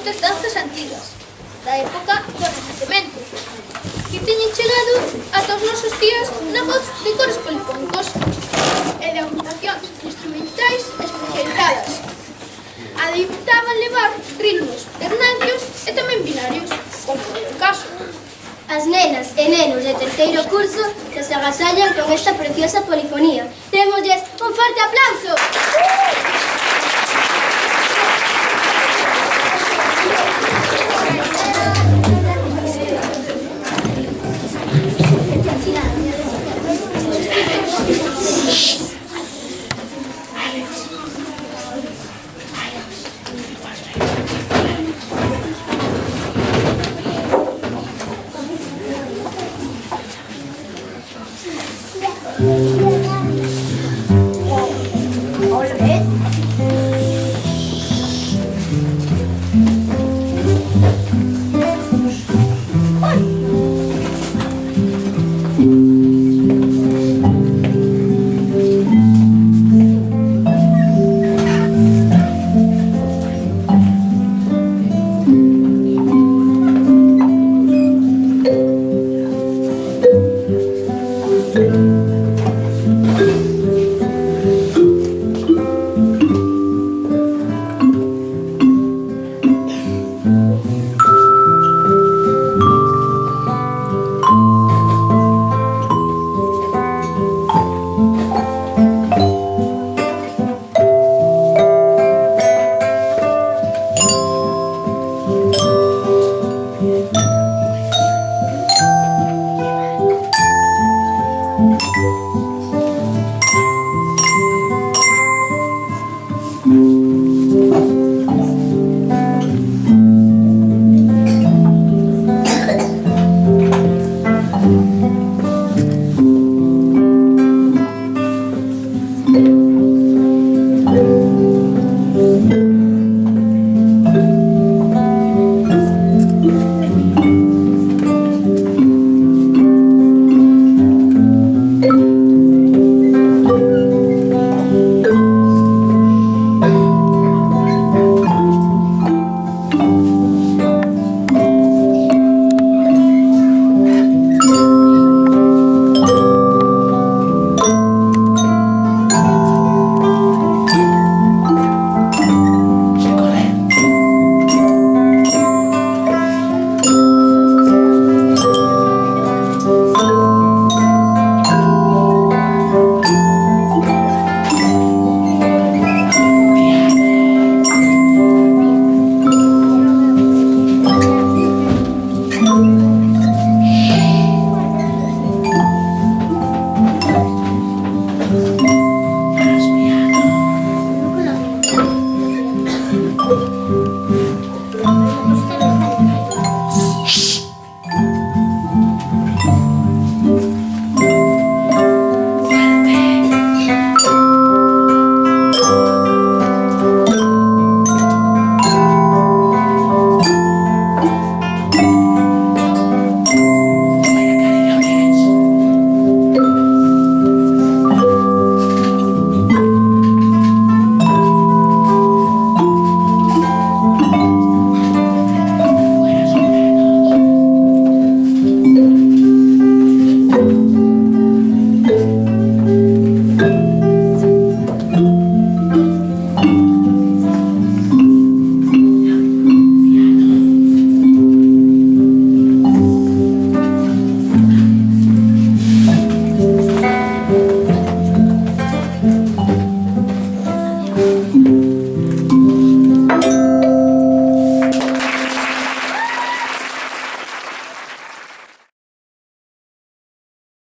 destas danzas antigas, da época do Renacemento, que teñen chegado ata os nosos días na voz de cores polifónicos e de agrupacións instrumentais especializadas. Adeitaban levar ritmos ternarios e tamén binarios, como é o caso. As nenas e nenos de terceiro curso que se agasallan con esta preciosa polifonía. Démosles un forte aplauso! Thank you.